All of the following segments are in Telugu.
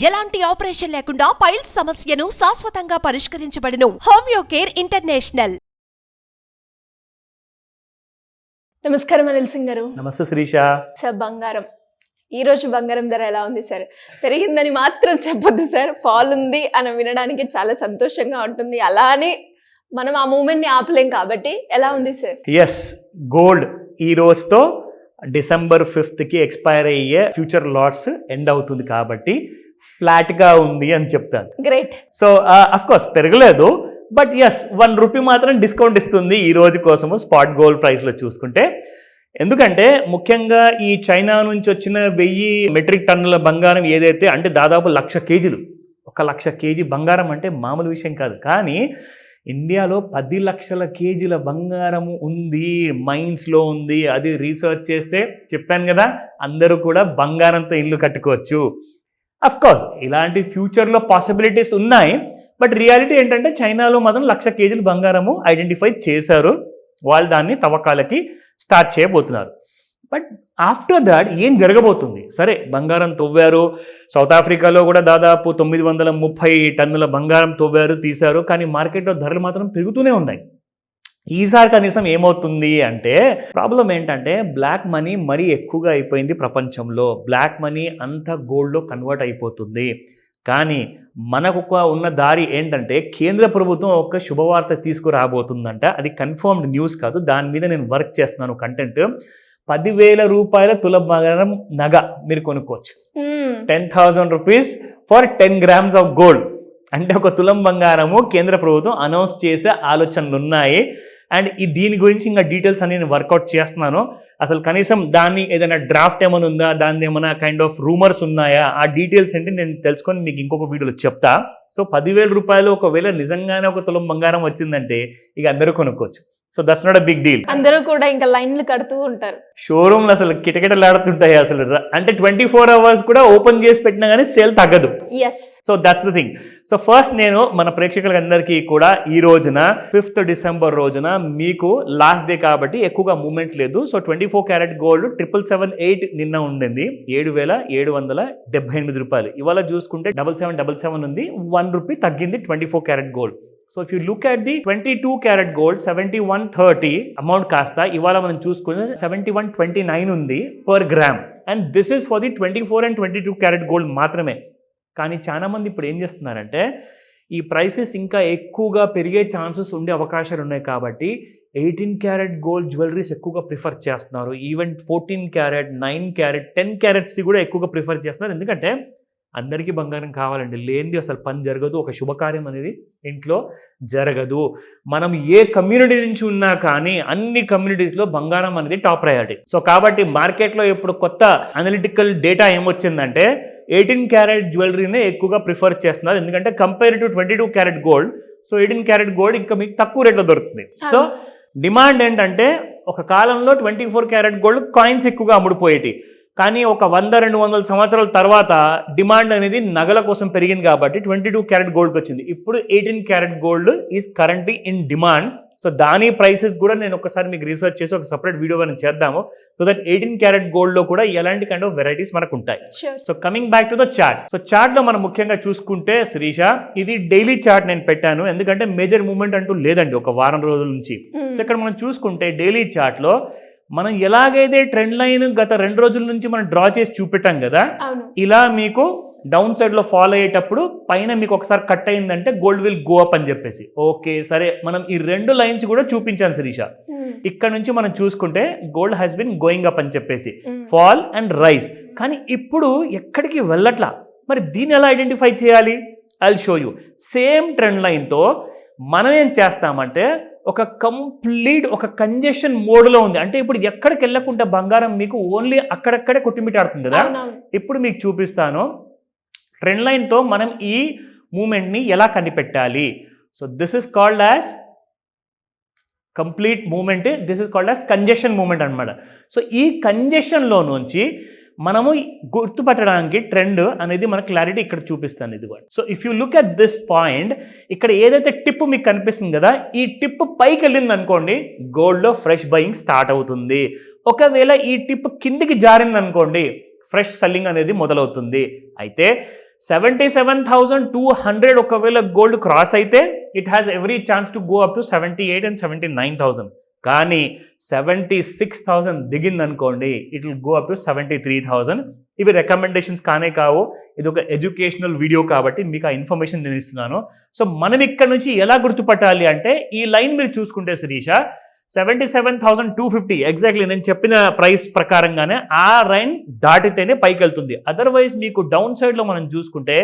ఎలాంటి ఆపరేషన్ లేకుండా పైల్స్ సమస్యను శాశ్వతంగా పరిష్కరించబడును. Homeo care international. నమస్కారం అనిల్ సింగ్ గారు. నమస్తే శిరీష. సార్, బంగారం ఈ రోజు బంగారం ధర ఎలా ఉంది సార్? పెరిగిందని మాత్రం చెప్పొద్దు సార్, ఫాల్ ఉంది అని వినడానికి చాలా సంతోషంగా ఉంటుంది. అలా అని మనం ఆ మూమెంట్ ని ఆపలేం కాబట్టి ఎలా ఉంది సార్? ఎస్, గోల్డ్ ఈ రోజుతో December 5th ఎక్స్పైర్ అయ్యే ఫ్యూచర్ లాట్స్ ఎండ్ అవుతుంది కాబట్టి ఫ్లాట్ గా ఉంది అని చెప్తాను. గ్రేట్. సో అఫ్ కోర్స్ పెరగలేదు, బట్ ఎస్ ₹1 మాత్రం డిస్కౌంట్ ఇస్తుంది ఈ రోజు కోసము స్పాట్ గోల్డ్ ప్రైస్ లో చూసుకుంటే. ఎందుకంటే ముఖ్యంగా ఈ చైనా నుంచి వచ్చిన 1000 మెట్రిక్ టన్నుల బంగారం ఏదైతే అంటే దాదాపు 1,00,000 కేజీలు, 1,00,000 కేజీ బంగారం అంటే మామూలు విషయం కాదు. కానీ ఇండియాలో 10 లక్షల కేజీల బంగారము ఉంది, మైన్స్లో ఉంది. అది రీసెర్చ్ చేస్తే చెప్పాను కదా, అందరూ కూడా బంగారంతో ఇల్లు కట్టుకోవచ్చు. అఫ్ కోర్స్ ఇలాంటి ఫ్యూచర్లో పాసిబిలిటీస్ ఉన్నాయి, బట్ రియాలిటీ ఏంటంటే చైనాలో మాత్రం 1,00,000 కేజీలు బంగారము ఐడెంటిఫై చేశారు. వాళ్ళు దాన్ని తవ్వకాలకి స్టార్ట్ చేయబోతున్నారు. బట్ ఆఫ్టర్ దాట్ ఏం జరగబోతుంది? సరే, బంగారం తవ్వారు, సౌత్ ఆఫ్రికాలో కూడా దాదాపు 930 టన్నుల బంగారం తవ్వారు, తీశారు. కానీ మార్కెట్లో ధరలు మాత్రం పెరుగుతూనే ఉన్నాయి. ఈసారి కనీసం ఏమవుతుంది అంటే, ప్రాబ్లం ఏంటంటే బ్లాక్ మనీ మరీ ఎక్కువగా అయిపోయింది ప్రపంచంలో. బ్లాక్ మనీ అంతా గోల్డ్లో కన్వర్ట్ అయిపోతుంది. కానీ మనకు ఉన్న దారి ఏంటంటే కేంద్ర ప్రభుత్వం ఒక శుభవార్త తీసుకురాబోతుందంట. అది కన్ఫర్మ్డ్ న్యూస్ కాదు, దాని మీద నేను వర్క్ చేస్తున్నాను కంటెంట్. ₹10,000 తులం బంగారం నగ మీరు కొనుక్కోవచ్చు. 10,000 rupees for 10 grams of gold. అంటే ఒక తులం బంగారము కేంద్ర ప్రభుత్వం అనౌన్స్ చేసే ఆలోచనలు ఉన్నాయి. అండ్ దీని గురించి ఇంకా డీటెయిల్స్ అన్ని నేను వర్కౌట్ చేస్తున్నాను. అసలు కనీసం దాన్ని ఏదైనా డ్రాఫ్ట్ ఏమైనా ఉందా, దాన్ని ఏమైనా కైండ్ ఆఫ్ రూమర్స్ ఉన్నాయా, ఆ డీటెయిల్స్ ఏంటి నేను తెలుసుకొని మీకు ఇంకొక వీడియోలో చెప్తా. సో ₹10,000 ఒకవేళ నిజంగానే ఒక తులం బంగారం వచ్చిందంటే ఇక అందరూ కొనుక్కోవచ్చు. So that's not a big deal. అందరూ కూడా ఇంకా లైన్లు కడుతూ ఉంటారు. షోరూమ్లు అసలు కిటకిటలాడుతుంటాయి అసలు. అంటే 24 hours కూడా ఓపెన్ చేసి పెట్టినా కానీ సేల్ తగ్గదు. So that's the thing. So first నేను మన ప్రేక్షకులందరికీ కూడా ఈ రోజున 5th December రోజున మీకు లాస్ట్ డే కాబట్టి ఎక్కువగా మూమెంట్ లేదు. సో 24 క్యారెట్ గోల్డ్ 778 నిన్న ఉండింది ₹7,778. ఇవాళ చూసుకుంటే 7777 ఉంది, ₹1 తగ్గింది 24 carat gold. So if you look at the 22 carat gold 7130 amount కాస్త ఇవాళ మనం చూసుకుంటే 7129 ఉంది per gram. And this is for the 24 and 22 carat gold మాత్రమే. కానీ చాలా మంది ఇప్పుడు ఏం చేస్తున్నారంటే ఈ ప్రైసెస్ ఇంకా ఎక్కువగా పెరిగే ఛాన్సెస్ ఉండే అవకాశాలు ఉన్నాయి కాబట్టి 18 క్యారెట్ గోల్డ్ జ్యువెలరీస్ ఎక్కువగా ప్రిఫర్ చేస్తున్నారు. ఈవెన్ 14 క్యారెట్, 9 క్యారెట్, 10 క్యారెట్స్ది కూడా ఎక్కువగా ప్రిఫర్ చేస్తున్నారు. ఎందుకంటే అందరికీ బంగారం కావాలండి, లేనిది అసలు పని జరగదు, ఒక శుభకార్యం అనేది ఇంట్లో జరగదు. మనం ఏ కమ్యూనిటీ నుంచి ఉన్నా కానీ అన్ని కమ్యూనిటీస్లో బంగారం అనేది టాప్ ప్రయారిటీ. సో కాబట్టి మార్కెట్లో ఇప్పుడు కొత్త అనలిటికల్ డేటా ఏమొచ్చిందంటే 18 క్యారెట్ జ్యువెలరీనే ఎక్కువగా ప్రిఫర్ చేస్తున్నారు. ఎందుకంటే compare to 22 carat gold, so 18 carat gold ఇంకా మీకు తక్కువ రేట్లో దొరుకుతుంది. సో డిమాండ్ ఏంటంటే ఒక కాలంలో 24 క్యారెట్ గోల్డ్ కాయిన్స్ ఎక్కువగా అమ్ముడుపోయేటి. కానీ ఒక 100-200 సంవత్సరాల తర్వాత డిమాండ్ అనేది నగల కోసం పెరిగింది కాబట్టి 22 క్యారెట్ గోల్డ్కి వచ్చింది. ఇప్పుడు 18 carat gold is currently in demand. So దాని ప్రైసెస్ కూడా నేను ఒకసారి మీకు రీసెర్చ్ చేసి ఒక సపరేట్ వీడియో మనం చేద్దాము. సో దట్ 18 క్యారెట్ గోల్డ్లో కూడా ఎలాంటి కైండ్ ఆఫ్ వెరైటీస్ మనకు ఉంటాయి. So coming back to the chart. So చార్ట్లో మనం ముఖ్యంగా చూసుకుంటే శిరీష, ఇది డైలీ చార్ట్ నేను పెట్టాను ఎందుకంటే మేజర్ మూవ్మెంట్ అంటూ లేదండి ఒక వారం రోజుల నుంచి. సో ఇక్కడ మనం చూసుకుంటే డైలీ చార్ట్లో మనం ఎలాగైతే ట్రెండ్ లైన్ గత 2 రోజుల నుంచి మనం డ్రా చేసి చూపెట్టాం కదా, ఇలా మీకు డౌన్ సైడ్లో ఫాలో అయ్యేటప్పుడు పైన మీకు ఒకసారి కట్ అయిందంటే గోల్డ్ విల్ గో అప్ అని చెప్పేసి. ఓకే సరే, మనం ఈ 2 లైన్స్ కూడా చూపించాను శిరీష. ఇక్కడ నుంచి మనం చూసుకుంటే gold has been going up అని చెప్పేసి, ఫాల్ అండ్ రైజ్. కానీ ఇప్పుడు ఎక్కడికి వెళ్ళట్లా. మరి దీన్ని ఎలా ఐడెంటిఫై చేయాలి? I will show you. Same trend లైన్తో మనం ఏం చేస్తామంటే ఒక కంప్లీట్ ఒక కంజెషన్ మోడ్లో ఉంది. అంటే ఇప్పుడు ఎక్కడికి వెళ్ళకుండా బంగారం మీకు ఓన్లీ అక్కడక్కడే కొట్టిమిటాడుతుంది కదా. ఇప్పుడు మీకు చూపిస్తాను ట్రెండ్ లైన్తో మనం ఈ మూమెంట్ని ఎలా కనిపెట్టాలి. So this is called as complete moment, this is called as congestion moment అనమాట. సో ఈ కంజెషన్లో నుంచి మనము గుర్తుపట్టడానికి ట్రెండ్ అనేది మన క్లారిటీ ఇక్కడ చూపిస్తాను. ఇది కూడా. So if you look at this point, ఇక్కడ ఏదైతే టిప్ మీకు కనిపిస్తుంది కదా, ఈ టిప్ పైకి వెళ్ళింది అనుకోండి గోల్డ్లో ఫ్రెష్ బయింగ్ స్టార్ట్ అవుతుంది. ఒకవేళ ఈ టిప్ కిందికి జారింది అనుకోండి ఫ్రెష్ సెల్లింగ్ అనేది మొదలవుతుంది. అయితే 77,200 ఒకవేళ గోల్డ్ క్రాస్ అయితే it has every chance to go up to 78 and 79,000. కానీ 76,000 దిగింది అనుకోండి, it will go up to 73,000. ఇవి రికమెండేషన్స్ కానే కావు, ఇది ఒక ఎడ్యుకేషనల్ వీడియో కాబట్టి మీకు ఆ ఇన్ఫర్మేషన్ నేను ఇస్తున్నాను. సో మనం ఇక్కడ నుంచి ఎలా గుర్తుపట్టాలి అంటే, ఈ లైన్ మీరు చూసుకుంటే శిరీష 77,250 ఎగ్జాక్ట్లీ నేను చెప్పిన ప్రైస్ ప్రకారంగానే ఆ లైన్ దాటితేనే పైకి వెళ్తుంది. అదర్వైజ్ మీకు డౌన్ సైడ్లో మనం చూసుకుంటే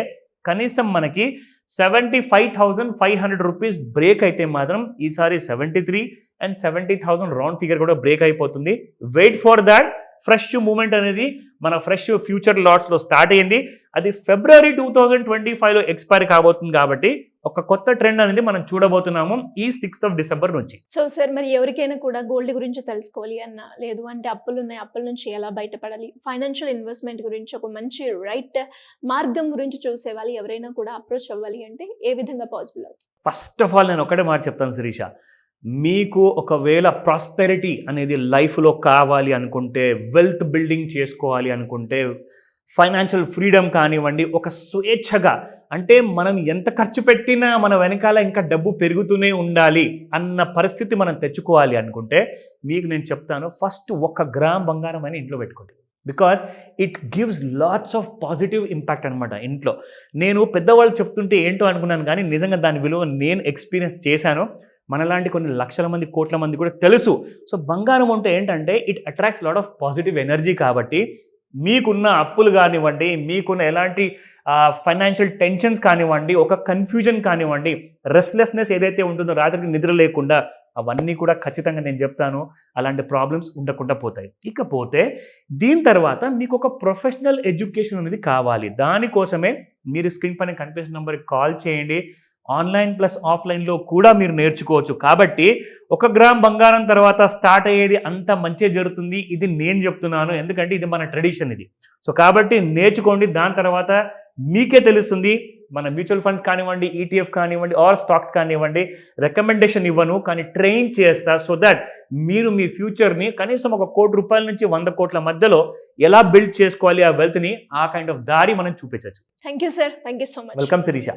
కనీసం మనకి 75,500 రూపీస్ బ్రేక్ అయితే మాత్రం ఈసారి 73 and 70,000 రౌండ్ ఫిగర్ కూడా బ్రేక్ అయిపోతుంది. Wait for that. Fresh moment అనేది మన ఫ్రెష్ ఫ్యూచర్ లాట్స్లో స్టార్ట్ అయ్యింది. అది February 2025లో ఎక్స్పైర్ కాబోతుంది కాబట్టి ఒక కొత్త ట్రెండ్ అనేది మనం చూడబోతున్నాము ఈ 6th of December నుంచి. సో సార్, మరి ఎవరికైనా కూడా గోల్డ్ గురించి తెలుసుకోవాలి అన్న, లేదు అంటే అప్పులు ఉన్నాయి, అప్పుల నుంచి ఎలా బయటపడాలి, ఫైనాన్షియల్ ఇన్వెస్ట్మెంట్ గురించి ఒక మంచి రైట్ మార్గం గురించి చూసే వాళ్ళు ఎవరైనా కూడా అప్రోచ్ అవ్వాలి అంటే ఏ విధంగా పాసిబుల్ అవుతుంది? ఫస్ట్ ఆఫ్ ఆల్ నేను ఒకటే మాట చెప్తాను శిరీష, మీకు ఒకవేళ ప్రాస్పెరిటీ అనేది లైఫ్లో కావాలి అనుకుంటే, వెల్త్ బిల్డింగ్ చేసుకోవాలి అనుకుంటే, ఫైనాన్షియల్ ఫ్రీడమ్ కానివ్వండి, ఒక స్వేచ్ఛగా అంటే మనం ఎంత ఖర్చు పెట్టినా మన వెనకాల ఇంకా డబ్బు పెరుగుతూనే ఉండాలి అన్న పరిస్థితి మనం తెచ్చుకోవాలి అనుకుంటే, మీకు నేను చెప్తాను, ఫస్ట్ 1 గ్రామ్ బంగారం అని ఇంట్లో పెట్టుకోండి. Because it gives lots of positive impact అనమాట ఇంట్లో. నేను పెద్దవాళ్ళు చెప్తుంటే ఏంటో అనుకున్నాను, కానీ నిజంగా దాని విలువ నేను ఎక్స్పీరియన్స్ చేశాను. మనలాంటి కొన్ని లక్షల మంది, కోట్ల మంది కూడా తెలుసు. సో బంగారం అంటే ఏంటంటే it attracts lot of positive energy. కాబట్టి మీకున్న అప్పులు కానివ్వండి, మీకున్న ఎలాంటి ఫైనాన్షియల్ టెన్షన్స్ కానివ్వండి, ఒక కన్ఫ్యూజన్ కానివ్వండి, రెస్ట్లెస్నెస్ ఏదైతే ఉంటుందో రాత్రికి నిద్ర లేకుండా, అవన్నీ కూడా ఖచ్చితంగా నేను చెప్తాను అలాంటి ప్రాబ్లమ్స్ ఉండకుండా పోతాయి. ఇకపోతే దీని తర్వాత మీకు ఒక ప్రొఫెషనల్ ఎడ్యుకేషన్ అనేది కావాలి. దానికోసమే మీరు స్క్రీన్ పైన కనిపిస్తున్న నెంబర్కి కాల్ చేయండి. ఆన్లైన్ ప్లస్ ఆఫ్లైన్లో కూడా మీరు నేర్చుకోవచ్చు. కాబట్టి 1 గ్రామ్ బంగారం తర్వాత స్టార్ట్ అయ్యేది అంత మంచిగా జరుగుతుంది. ఇది నేను చెప్తున్నాను, ఎందుకంటే ఇది మన ట్రెడిషన్ ఇది. సో కాబట్టి నేర్చుకోండి. దాని తర్వాత మీకే తెలుస్తుంది. మన మ్యూచువల్ ఫండ్స్ కానివ్వండి, ETF కానివ్వండి, ఆర్ స్టాక్స్ కానివ్వండి, రికమెండేషన్ ఇవ్వను, కానీ ట్రైన్ చేస్తా. సో దట్ మీరు మీ ఫ్యూచర్ని కనీసం 1 కోటి రూపాయల నుంచి 100 కోట్ల మధ్యలో ఎలా బిల్డ్ చేసుకోవాలి, ఆ వెల్త్ని, ఆ కైండ్ ఆఫ్ దారి మనం చూపించవచ్చు. Thank you sir, thank you so much. Welcome Sirisha.